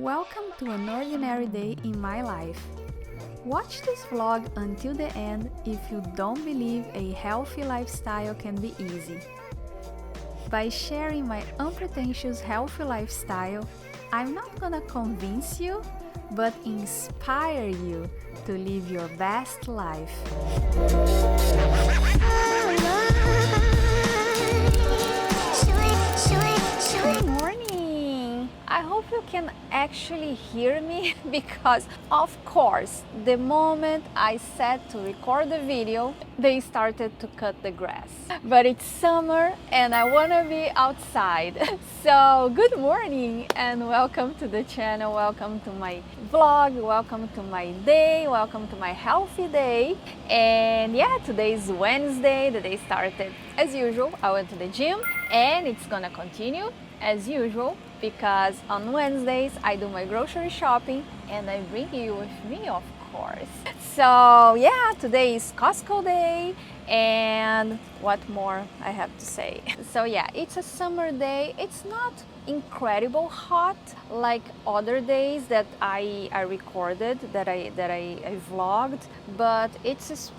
Welcome to an ordinary day in my life. Watch this vlog until the end if you don't believe a healthy lifestyle can be easy. By sharing my unpretentious healthy lifestyle, I'm not gonna convince you, but inspire you to live your best life. Good morning! I hope you can actually hear me because, of course, the moment I said to record the video, they started to cut the grass. But it's summer and I want to be outside. So, good morning and welcome to the channel. Welcome to my vlog. Welcome to my day. Welcome to my healthy day. And yeah, today is Wednesday. The day started as usual. I went to the gym and it's gonna continue as usual because on Wednesdays I do my grocery shopping and I bring you with me, of course. So yeah, today is Costco day and what more I have to say. So yeah, it's a summer day. It's not incredible hot like other days that I recorded, that I vlogged, but it's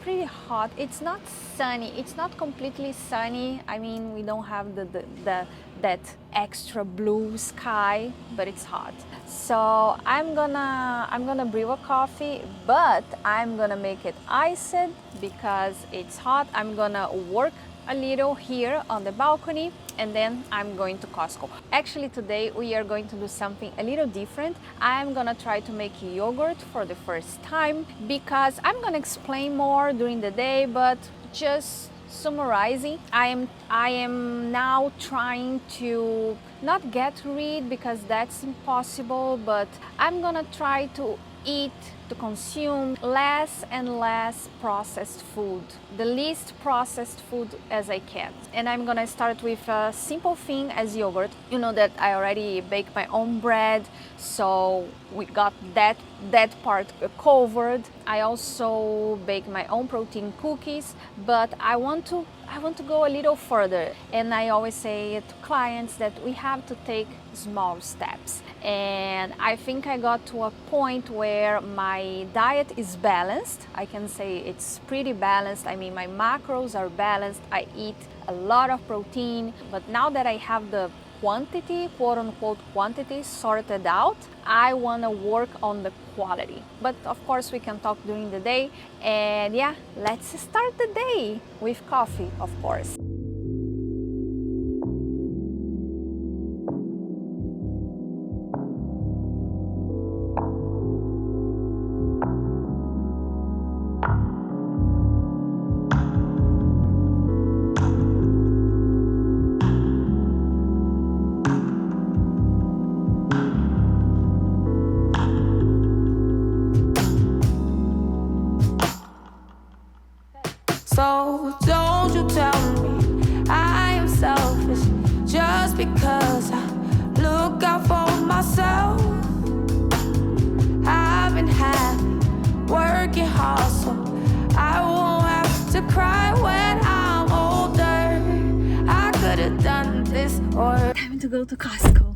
pretty hot. It's not sunny. It's not completely sunny. I mean, we don't have that extra blue sky, but it's hot. So I'm gonna brew a coffee, but I'm gonna make it iced because it's hot. I'm gonna work a little here on the balcony and then I'm going to Costco. Actually today we are going to do something a little different. I'm gonna try to make yogurt for the first time because I'm gonna explain more during the day, but just summarizing, I am now trying to not get rid because that's impossible, but I'm gonna try to consume less and less processed food, the least processed food as I can. And I'm gonna start with a simple thing as yogurt. You know that I already bake my own bread, so we got that part covered. I also bake my own protein cookies, but I want to go a little further, and I always say to clients that we have to take small steps. And I think I got to a point where my diet is balanced. I can say it's pretty balanced. I mean, my macros are balanced. I eat a lot of protein, but now that I have the quantity, quote unquote quantity, sorted out, I want to work on the quality. But of course we can talk during the day. And yeah, let's start the day with coffee, of course. So don't you tell me I am selfish just because I look out for myself. I've been happy, working hard, so I won't have to cry when I'm older. I could have done this or Time to go to Costco.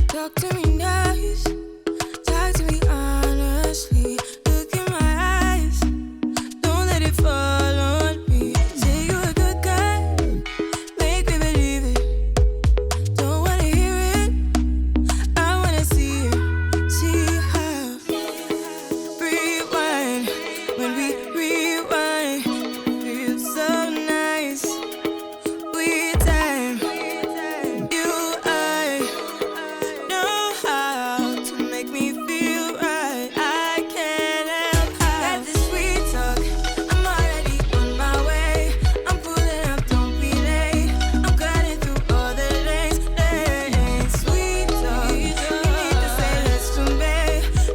talk to me nice, talk to me honestly. Look in my eyes, don't let it fall on me. Say you're a good guy, make me believe it. Don't wanna hear it, I wanna see it. See how rewind when we rewind. Feels so nice. We time, you I know how to make me feel right. I can't help that this sweet talk. I'm already on my way. I'm pulling up, don't be late. I'm cutting through all the lanes. Sweet talk, you need to say less to me.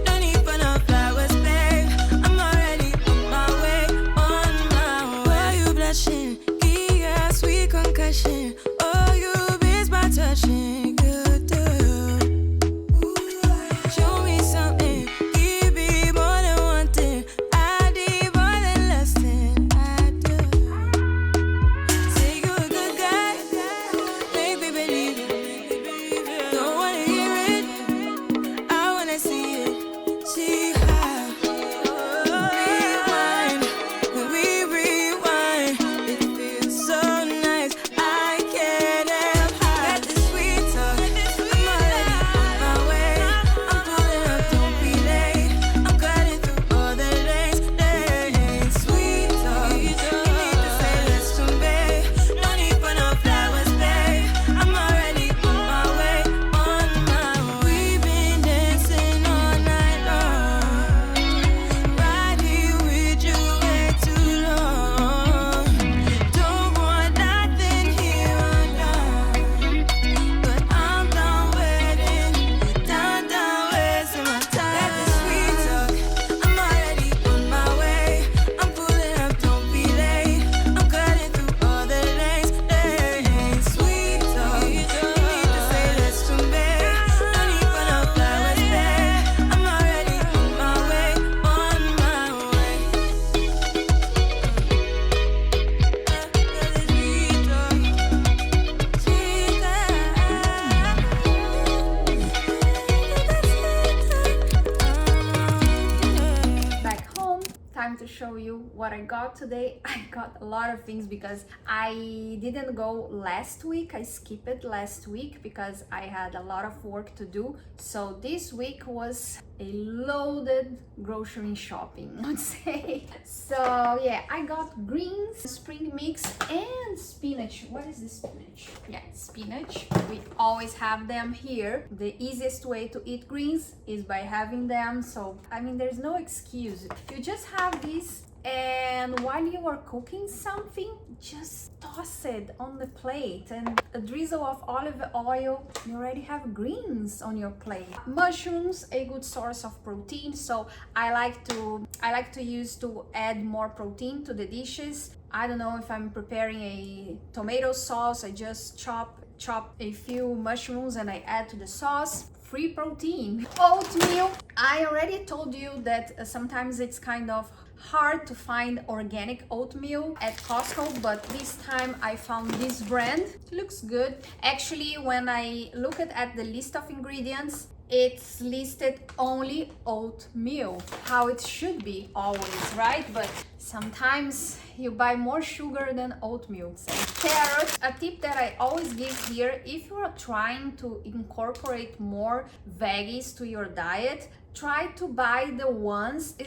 No need for no flowers, babe. I'm already on my way, on my way. Why you blushing? Yeah, sweet concussion. Oh, you miss my touching. Good girl. Show me something. Give me more than one thing. I need more than less than I do. what I got today, I got a lot of things because I didn't go last week. I skipped it last week because I had a lot of work to do. So this week was a loaded grocery shopping, I would say. So yeah, I got greens, spring mix, and spinach. What is this spinach? Yeah, spinach. We always have them here. The easiest way to eat greens is by having them. So I mean, there's no excuse. You just have these, and while you are cooking something, just toss it on the plate and a drizzle of olive oil. You already have greens on your plate. Mushrooms, a good source of protein, so I like to use to add more protein to the dishes. I don't know, if I'm preparing a tomato sauce, I just chop a few mushrooms and I add to the sauce. Free protein. Oatmeal. I already told you that sometimes it's kind of hard to find organic oatmeal at Costco, but this time I found this brand. It looks good. Actually, when I look at the list of ingredients, it's listed only oatmeal, how it should be always, right? But sometimes you buy more sugar than oatmeal. Carrots, a tip that I always give here, if you are trying to incorporate more veggies to your diet, try to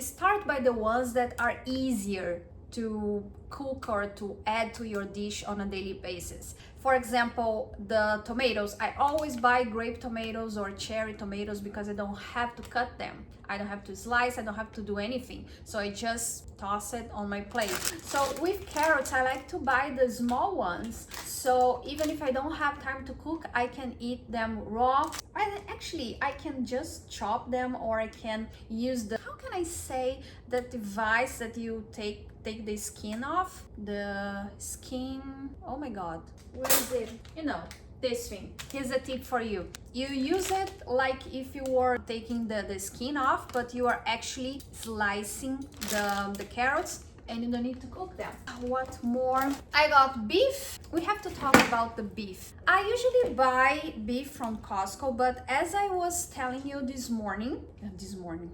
start by the ones that are easier to cook or to add to your dish on a daily basis. For example, the tomatoes, I always buy grape tomatoes or cherry tomatoes because I don't have to cut them. I don't have to slice, I don't have to do anything. So I just toss it on my plate. So with carrots, I like to buy the small ones. So even if I don't have time to cook, I can eat them raw. And actually, I can just chop them, or I can use the, how can I say, that device that you take the skin off? The skin, oh my God, where is it? You know, this thing. Here's a tip for you. You use it like if you were taking the skin off, but you are actually slicing the carrots and you don't need to cook them. What more? I got beef. We have to talk about the beef. I usually buy beef from Costco, but as I was telling you this morning,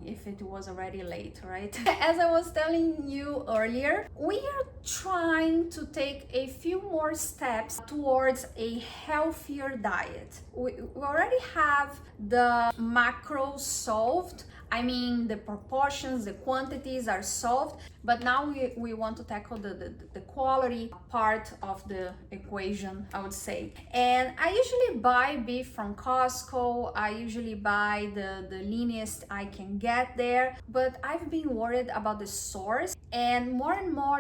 if it was already late, right? As I was telling you earlier, we are trying to take a few more steps towards a healthier diet. We already have the macros solved. I mean, the proportions, the quantities are solved, but now we want to tackle the quality part of the equation, I would say. And I usually buy beef from Costco. I usually buy the leanest I can get there, but I've been worried about the source. And more,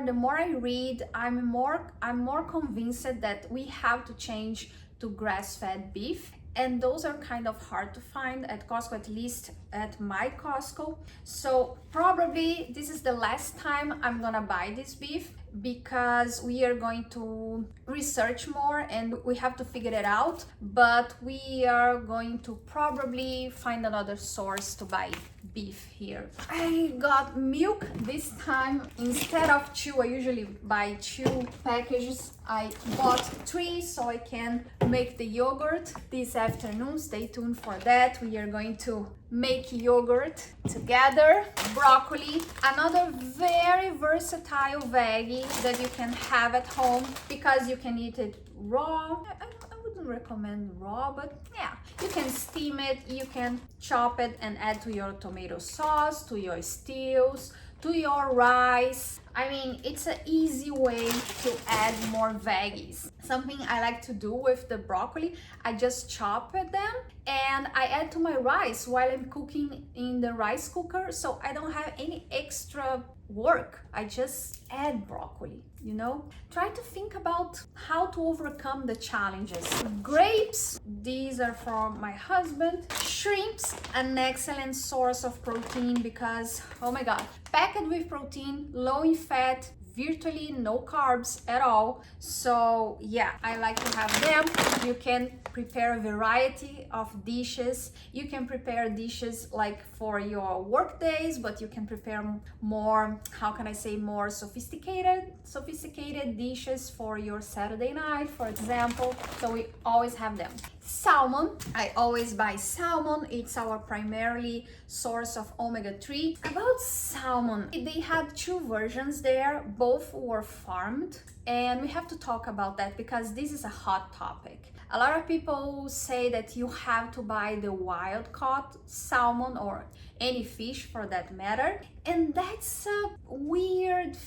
the more I read, I'm more convinced that we have to change to grass-fed beef. And those are kind of hard to find at Costco, at least at my Costco. So probably this is the last time I'm gonna buy this beef, because we are going to research more and we have to figure it out. But we are going to probably find another source to buy beef here. I got milk this time. Instead of 2, I usually buy 2 packages. I bought 3 so I can make the yogurt this afternoon. Stay tuned for that. We are going to make yogurt together. Broccoli, another very versatile veggie that you can have at home because you can eat it raw. I wouldn't recommend raw, but yeah, you can steam it, you can chop it and add to your tomato sauce, to your stews, to your rice. I mean, it's an easy way to add more veggies. Something I like to do with the broccoli, I just chop them and I add to my rice while I'm cooking in the rice cooker, so I don't have any extra work. I just add broccoli, you know? Try to think about how to overcome the challenges. Grapes, these are for my husband. Shrimps, an excellent source of protein because, oh my God, packed with protein, low in fat, virtually no carbs at all. So yeah, I like to have them. You can prepare a variety of dishes. You can prepare dishes like for your work days, but you can prepare more, how can I say, more sophisticated dishes for your Saturday night, for example. So we always have them. Salmon, I always buy salmon. It's our primarily source of omega-3. About salmon, they had two versions there, both were farmed, and we have to talk about that because this is a hot topic. A lot of people say that you have to buy the wild caught salmon or any fish for that matter, and that's a weird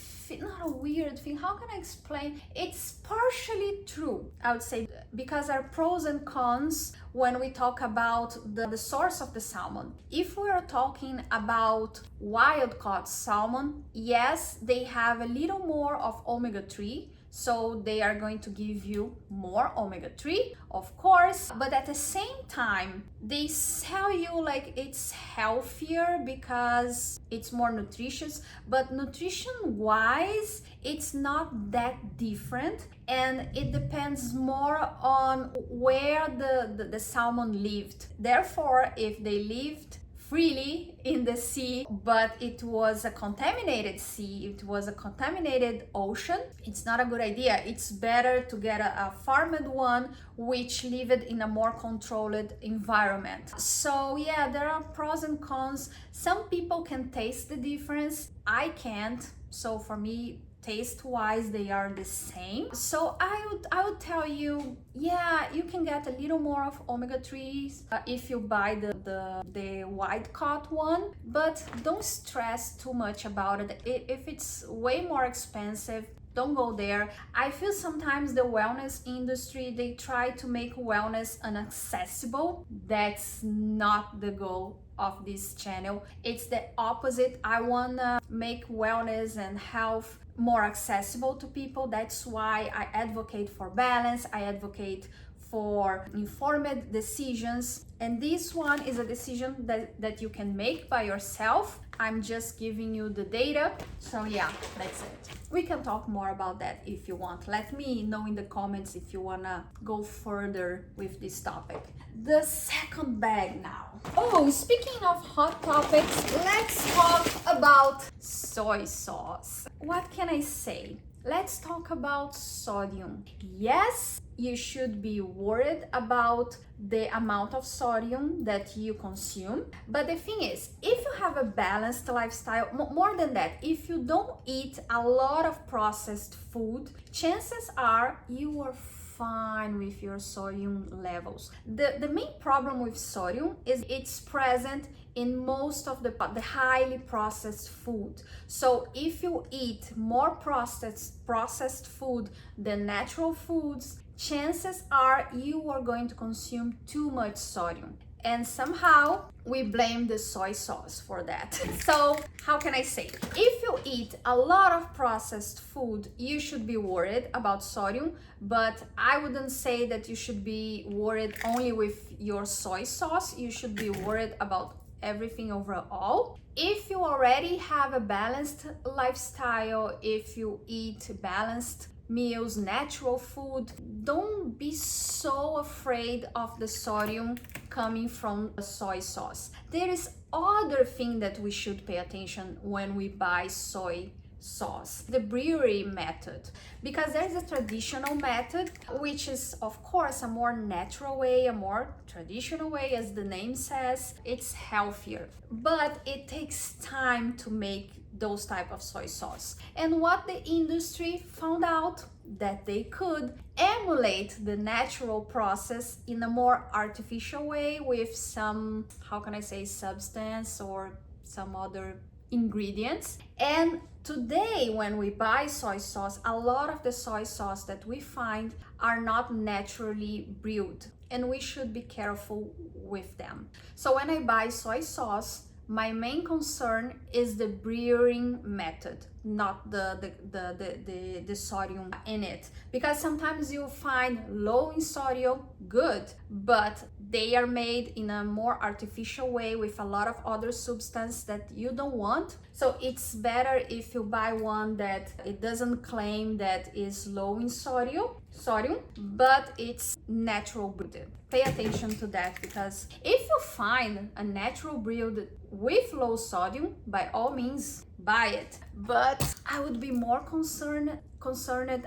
not a weird thing, how can I explain? It's partially true, I would say, because there are pros and cons when we talk about the source of the salmon. If we are talking about wild caught salmon, yes, they have a little more of omega-3, so they are going to give you more omega-3, of course, but at the same time they sell you like it's healthier because it's more nutritious, but nutrition wise it's not that different, and it depends more on where the salmon lived. Therefore, if they lived freely in the sea, but it was a contaminated sea, it was a contaminated ocean, it's not a good idea. It's better to get a farmed one which lived in a more controlled environment. So yeah, there are pros and cons. Some people can taste the difference, I can't. So for me, taste wise they are the same. So I would tell you, yeah, you can get a little more of omega-3s if you buy the wild caught one, but don't stress too much about it. If it's way more expensive, don't go there. I feel sometimes the wellness industry, they try to make wellness inaccessible. That's not the goal of this channel. It's the opposite. I wanna make wellness and health more accessible to people. That's why I advocate for balance. I advocate for informed decisions, and this one is a decision that you can make by yourself. I'm just giving you the data. So yeah, that's it. We can talk more about that if you want. Let me know in the comments if you wanna go further with this topic. The second bag now. Oh, speaking of hot topics, let's talk about soy sauce. What can I say? Let's talk about sodium. Yes, you should be worried about the amount of sodium that you consume. But the thing is, if you have a balanced lifestyle, more than that, if you don't eat a lot of processed food, chances are you are fine with your sodium levels. The main problem with sodium is it's present in most of the highly processed food. So if you eat more processed food than natural foods, chances are you are going to consume too much sodium. And somehow we blame the soy sauce for that. So how can I say? If you eat a lot of processed food, you should be worried about sodium, but I wouldn't say that you should be worried only with your soy sauce. You should be worried about everything overall. If you already have a balanced lifestyle, if you eat balanced meals, natural food, don't be so afraid of the sodium coming from soy sauce. There is other thing that we should pay attention when we buy soy sauce, the brewery method, because there's a traditional method which is of course a more natural way, a more traditional way, as the name says. It's healthier, but it takes time to make those type of soy sauce. And what the industry found out, that they could emulate the natural process in a more artificial way with some, how can I say, substance or some other ingredients. And today when we buy soy sauce, a lot of the soy sauce that we find are not naturally brewed, and we should be careful with them. So when I buy soy sauce, my main concern is the brewing method, not the sodium in it, because sometimes you find low in sodium, good, but they are made in a more artificial way with a lot of other substance that you don't want. So it's better if you buy one that it doesn't claim that is low in sodium, but it's natural brewed. Pay attention to that, because if you find a natural brewed with low sodium, by all means buy it. But I would be more concerned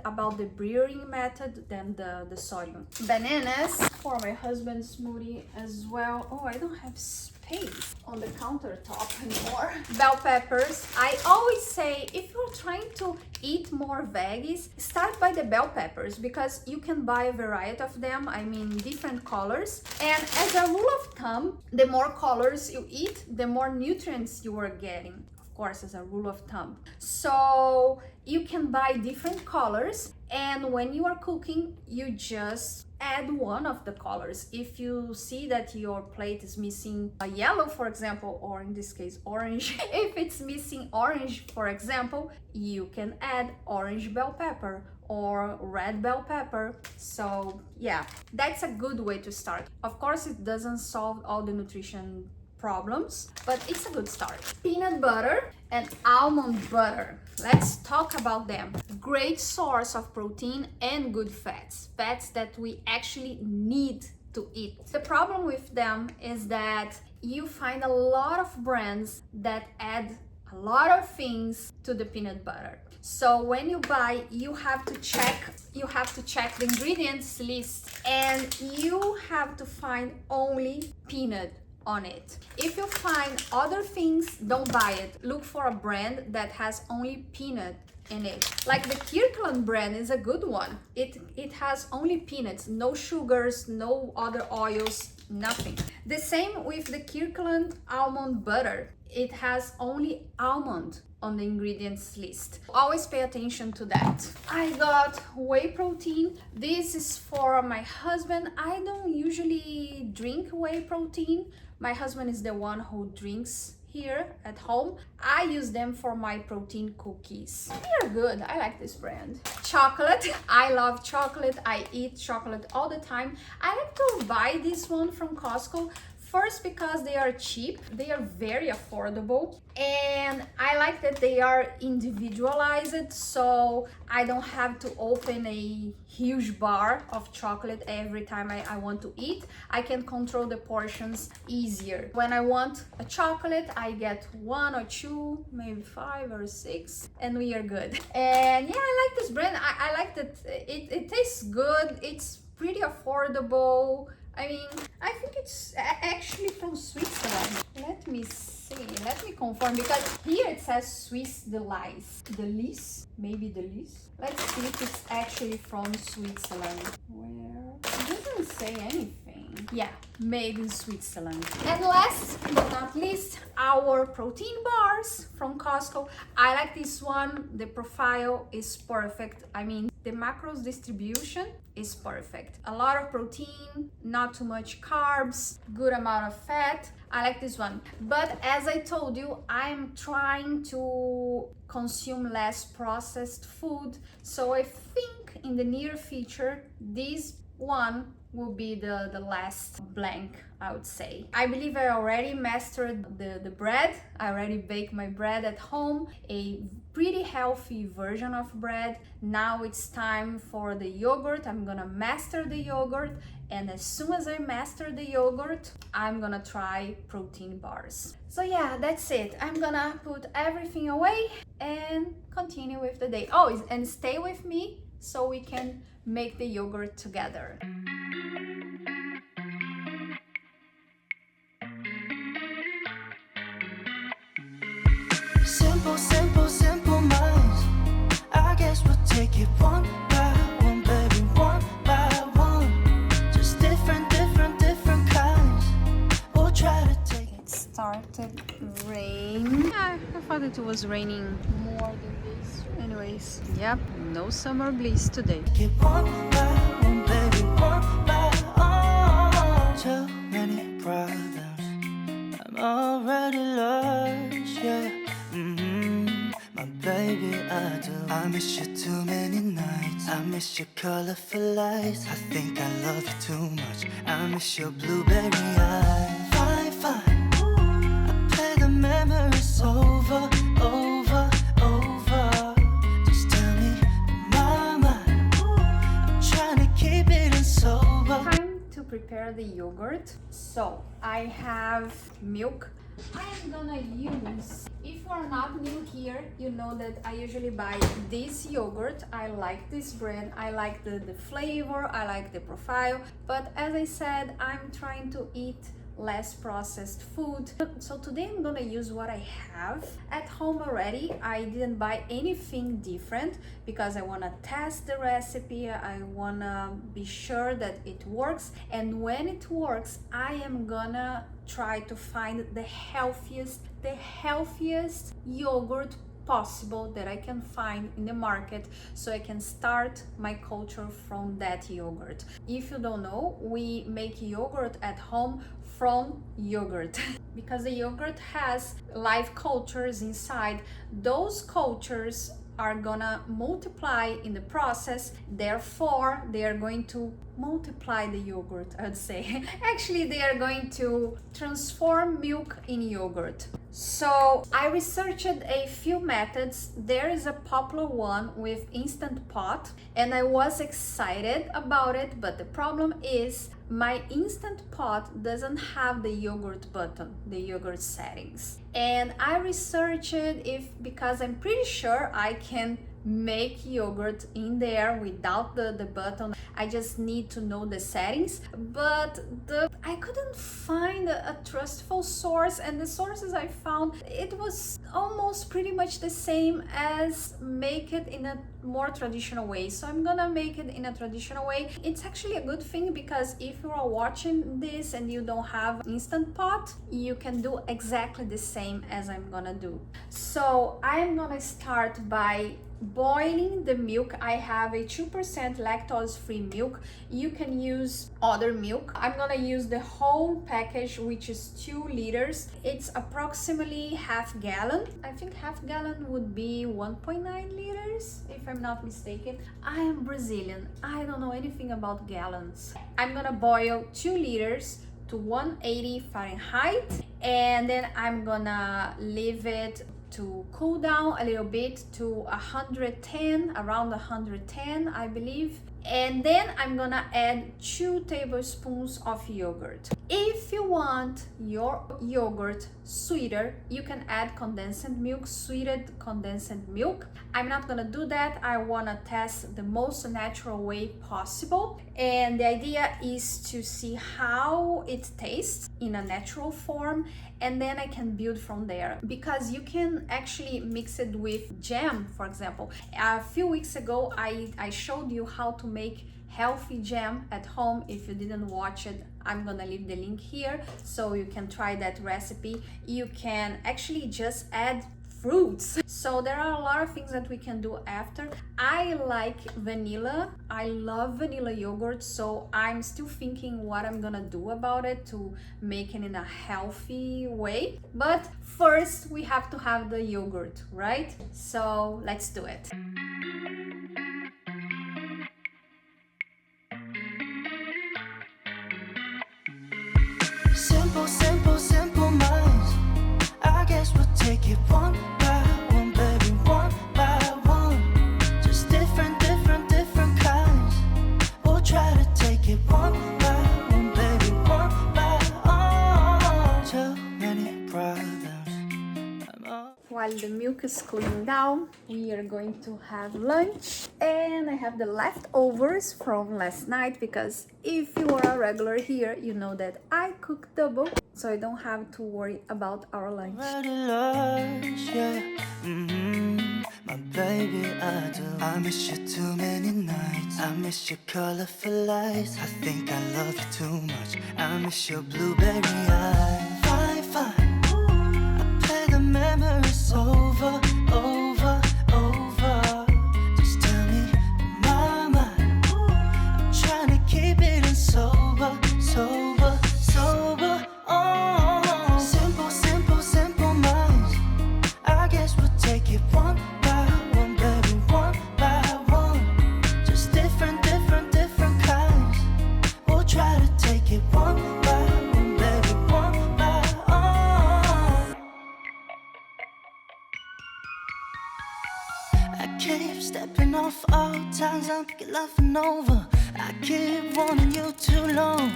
about the brewing method than the sodium. Bananas for my husband's smoothie as well. Oh, I don't have space on the countertop anymore. Bell peppers. I always say if you're trying to eat more veggies, start by the bell peppers because you can buy a variety of them, I mean different colors. And as a rule of thumb, the more colors you eat, the more nutrients you are getting. Of course, as a rule of thumb. So you can buy different colors, and when you are cooking, you just add one of the colors. If you see that your plate is missing a yellow, for example, or in this case orange, if it's missing orange, for example, you can add orange bell pepper or red bell pepper. So yeah, that's a good way to start. Of course, it doesn't solve all the nutrition problems, but it's a good start. Peanut butter and almond butter. Let's talk about them. Great source of protein and good fats. Fats that we actually need to eat. The problem with them is that you find a lot of brands that add a lot of things to the peanut butter. So when you buy, you have to check the ingredients list, and you have to find only peanut on it. If you find other things, don't buy it. Look for a brand that has only peanut in it. Like the Kirkland brand is a good one. It has only peanuts, no sugars, no other oils, nothing. The same with the Kirkland almond butter. It has only almond on the ingredients list. Always pay attention to that. I got whey protein. This is for my husband. I don't usually drink whey protein. My husband is the one who drinks here at home. I use them for my protein cookies. They are good. I like this brand. Chocolate. I love chocolate. I eat chocolate all the time. I like to buy this one from Costco. First, because they are cheap, they are very affordable, and I like that they are individualized, so I don't have to open a huge bar of chocolate every time I want to eat. I can control the portions easier. When I want a chocolate, I get 1 or 2, maybe 5 or 6, and we are good. And yeah, I like this brand. I like that it tastes good. It's pretty affordable. I mean, I think it's actually from Switzerland. Let me see, let me confirm, because here it says Swiss Delice. Delice? Maybe Delice? Let's see if it's actually from Switzerland. Where? It doesn't say anything. Yeah, made in Switzerland. And last but not least, our protein bars from Costco. I like this one. The profile is perfect. I mean, the macros distribution is perfect. A lot of protein, not too much carbs, good amount of fat. I like this one. But as I told you, I'm trying to consume less processed food. So I think in the near future, this one will be the last blank, I would say. I believe I already mastered the bread. I already baked my bread at home, a pretty healthy version of bread. Now it's time for the yogurt. I'm gonna master the yogurt, and as soon as I master the yogurt, I'm gonna try protein bars. So yeah, that's it. I'm gonna put everything away and continue with the day. Oh, and stay with me so we can make the yogurt together. Simple, simple, simple minds. I guess we'll take it one by one, baby, one by one. Just different, different, different kinds. We'll try to take It started rain. Yeah, I thought it was raining more than this. Anyways, yep, no summer bliss today. it one by one, baby, one by one. Too many problems. I'm already lost, yeah. My baby, I do. I miss you too many nights. I miss your colorful lights. I think I love you too much. I miss your blueberry eyes. Fine, fine. I play the memories over, over, over. Just tell me, mama, I'm trying to keep it in sober. Time to prepare the yogurt. So I have milk. I am gonna use, if you are not new here, you know that I usually buy this yogurt. I like this brand, I like the flavor, I like the profile, but as I said, I'm trying to eat less processed food. So today I'm gonna use what I have at home already. I didn't buy anything different because I wanna test the recipe. I wanna be sure that it works, and when it works, I am gonna try to find the healthiest yogurt possible that I can find in the market, so I can start my culture from that yogurt. If you don't know, we make yogurt at home from yogurt because the yogurt has live cultures inside. Those cultures are gonna multiply in the process, therefore they are going to multiply the yogurt, I'd say. Actually, they are going to transform milk in yogurt. So I researched a few methods. There is a popular one with Instant Pot, and I was excited about it, but the problem is my Instant Pot doesn't have the yogurt button, the yogurt settings. And I researched if, because I'm pretty sure I can make yogurt in there without the button. I just need to know the settings, but I couldn't find a trustful source, and the sources I found, it was almost pretty much the same as make it in a more traditional way. So I'm gonna make it in a traditional way. It's actually a good thing because if you are watching this and you don't have Instant Pot, you can do exactly the same as I'm gonna do. So I'm gonna start by boiling the milk. I have a 2% lactose-free milk. You can use other milk. I'm gonna use the whole package, which is 2 liters. It's approximately half gallon. I think half gallon would be 1.9 liters, if I'm not mistaken. I am Brazilian. I don't know anything about gallons. I'm gonna boil 2 liters to 180 Fahrenheit, and then I'm gonna leave it to cool down a little bit to 110, around 110 I believe, and then I'm gonna add 2 tablespoons of yogurt. If you want your yogurt sweeter, you can add condensed milk, sweetened condensed milk. I'm not gonna do that. I wanna test the most natural way possible, and the idea is to see how it tastes in a natural form, and then I can build from there, because you can actually mix it with jam. For example, a few weeks ago I showed you how to make healthy jam at home. If you didn't watch it, I'm gonna leave the link here so you can try that recipe. You can actually just add fruits. So there are a lot of things that we can do after. I like vanilla. I love vanilla yogurt, so I'm still thinking what I'm gonna do about it to make it in a healthy way. But first we have to have the yogurt, right? So let's do it. Simple, simple, simple minds. I guess we'll take it one by one, baby, one by one. Just different, different, different kinds. We'll try to take it one by one, baby, one by one. Too many problems. While the milk is cooling down, we are going to have lunch, and I have the leftovers from last night, because if you are a regular here, you know that I cook double, so I don't have to worry about our lunch. Ready lunch, yeah. My baby, I do. I miss you too many nights. I miss your colorful lights. I think I love you too much. I miss your blueberry eyes. Fine, fine. Memories over, over, over. Just tell me, mama, I'm trying to keep it in sober, sober, sober. Oh, simple, simple, simple minds. I guess we'll take it one by one, baby, one by one. Just different, different, different kinds. We'll try to take it one by one, baby, one by one. I keep stepping off all times I'm laughing over. I keep wanting you too long.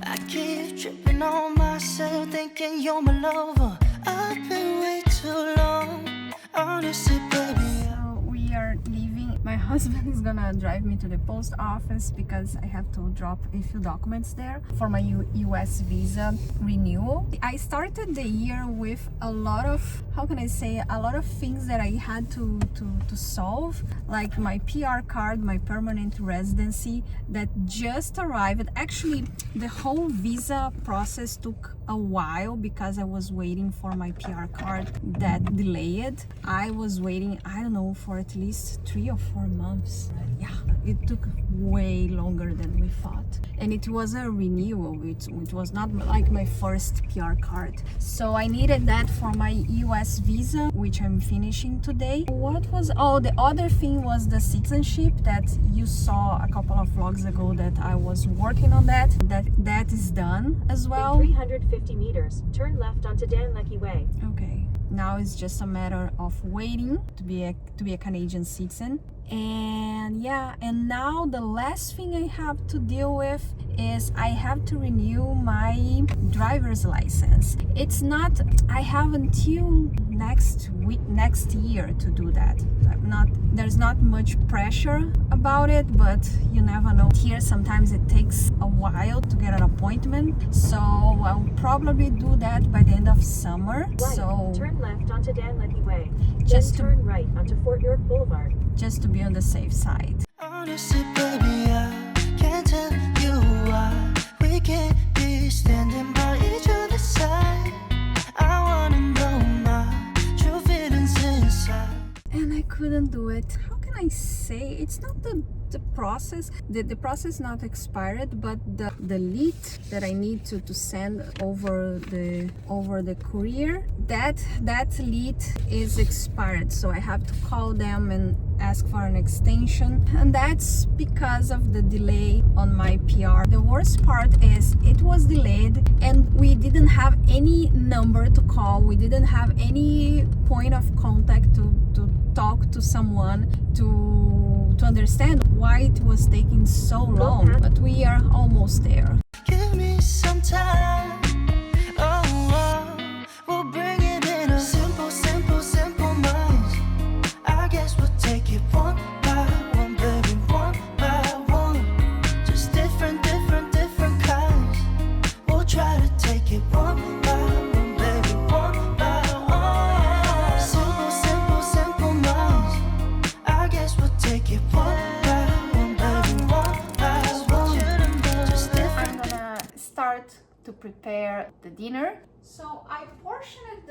I keep tripping on myself, thinking you're my lover. I've been way too long, honestly, baby. So we are leaving. My husband is gonna drive me to the post office because I have to drop a few documents there for my US visa renewal. I started the year with a lot of, how can I say, a lot of things that I had to solve, like my PR card, my permanent residency that just arrived. Actually, the whole visa process took a while because I was waiting for my PR card that delayed. I was waiting, I don't know, for at least 3 or 4 months. Yeah, it took way longer than we thought. And it was a renewal, it was not like my first PR card. So I needed that for my US visa, which I'm finishing today. What was, oh, the other thing was the citizenship that you saw a couple of vlogs ago that I was working on that. That is done as well. In 350 meters, turn left onto Dan Leckie Way. Okay, now it's just a matter of waiting to be a Canadian citizen. And yeah, and now the last thing I have to deal with is I have to renew my driver's license. It's not, I have until next year to do that. There's not much pressure about it, but you never know. Here sometimes it takes a while to get an appointment, so I'll probably do that by the end of summer. Right. So Turn left onto Dan Leckie Way. Just Then turn right onto Fort York Boulevard. just to be on the safe side. Honestly, baby, I can't tell you why we can't be standing by each other's side. I wanna know my true feelings inside. And I couldn't do it. How can I say? It's not the process. The process not expired, but the lead that I need to send over the courier, that lead is expired. So I have to call them and ask for an extension, and that's because of the delay on my PR. The worst part is it was delayed and we didn't have any number to call. We didn't have any point of contact to talk to someone to understand why it was taking so long. But we are almost there. Give me some time. Oh, oh, we'll bring it in a simple, simple, simple minds. I guess we'll take it one by one, baby, one by one. Just different, different, different kinds. We'll try to take it one by one, baby, one by one. Simple, simple, simple minds. I guess we'll take it one by one, baby, one by one. Just different. I'm gonna start to prepare the dinner. So I portioned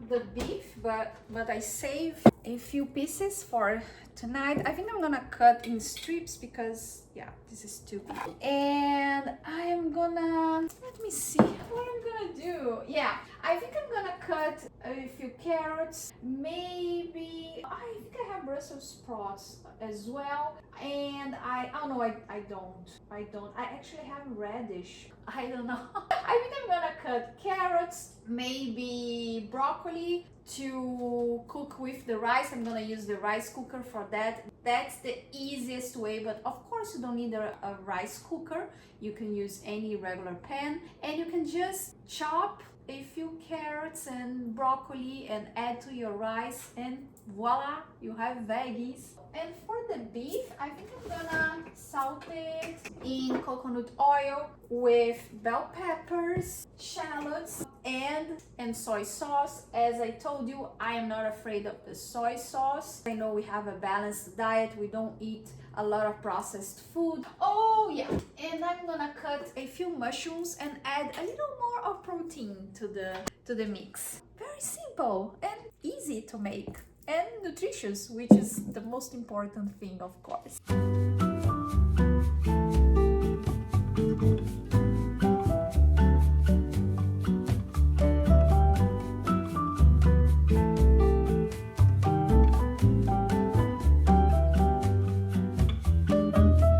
the beef, but I saved a few pieces for tonight. I think I'm gonna cut in strips because yeah, this is too big. And I am gonna, let me see what I'm gonna do. Yeah, I think I'm gonna cut a few carrots, maybe, I think I have Brussels sprouts as well. And oh no, I don't. I actually have radish. I don't know. I think I'm gonna cut carrots, maybe broccoli to cook with the rice. I'm gonna use the rice cooker for that. That's the easiest way, but of course you don't need a rice cooker. You can use any regular pan, and you can just chop a few carrots and broccoli and add to your rice, and voila, you have veggies. And for the beef, I think I'm gonna salt it in coconut oil with bell peppers, shallots, and soy sauce. As I told you, I am not afraid of the soy sauce. I know we have a balanced diet. We don't eat a lot of processed food. Oh yeah, and I'm gonna cut a few mushrooms and add a little more of protein to the mix. Very simple and easy to make. And nutritious, which is the most important thing, of course.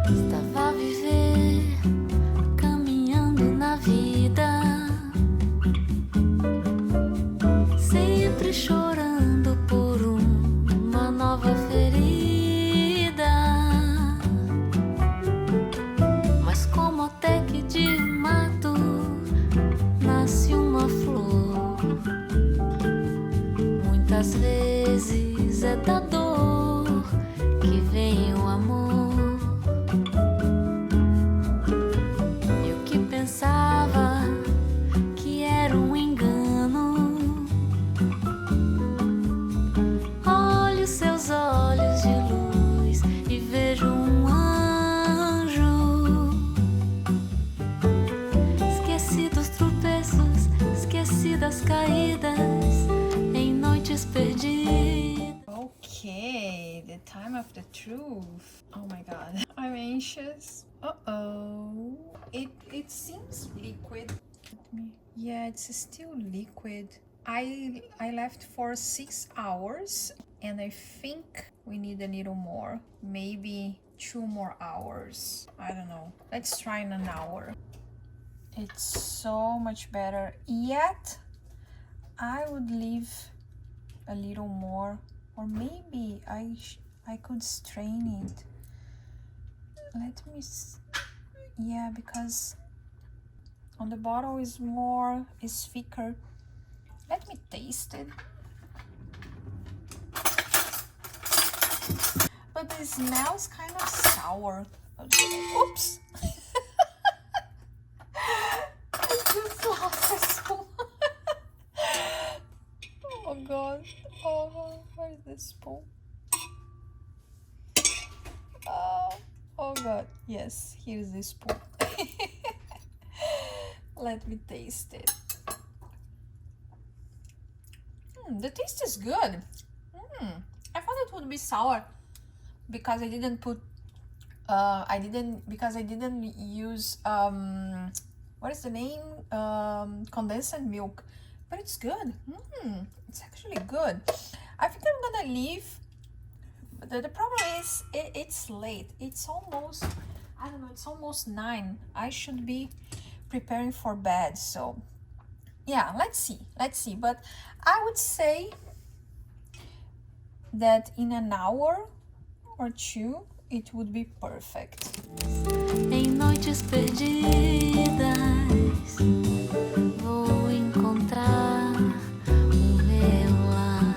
Estava a viver, caminhando na vida, sempre chorando por uma nova ferida. truth. Oh my god. I'm anxious. Uh-oh. It seems liquid. Yeah, it's still liquid. I left for 6 hours and I think we need a little more. Maybe 2 more hours. I don't know. Let's try in an hour. It's so much better. Yet I would leave a little more, or maybe I could strain it. Let me yeah, because on the bottle is thicker. Let me taste it. But it smells kind of sour. Oops. I just lost a spoon. Oh god. Oh, where is the spoon? Oh god. Yes, here's the spoon. Let me taste it. The taste is good. I thought it would be sour because I didn't put I didn't use what is the name, condensed milk, but it's good. It's actually good. I think I'm gonna leave. The problem is it's late. It's almost, I don't know, it's almost 9. I should be preparing for bed, so yeah, let's see. But I would say that in an hour or 2 it would be perfect. Em noites perdidas vou encontrar o meu lar.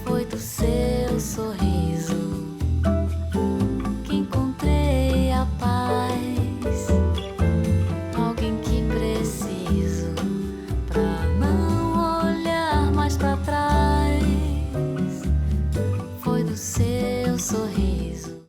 Foi do seu sorriso que encontrei a paz. Alguém que preciso pra não olhar mais pra trás. Foi do seu sorriso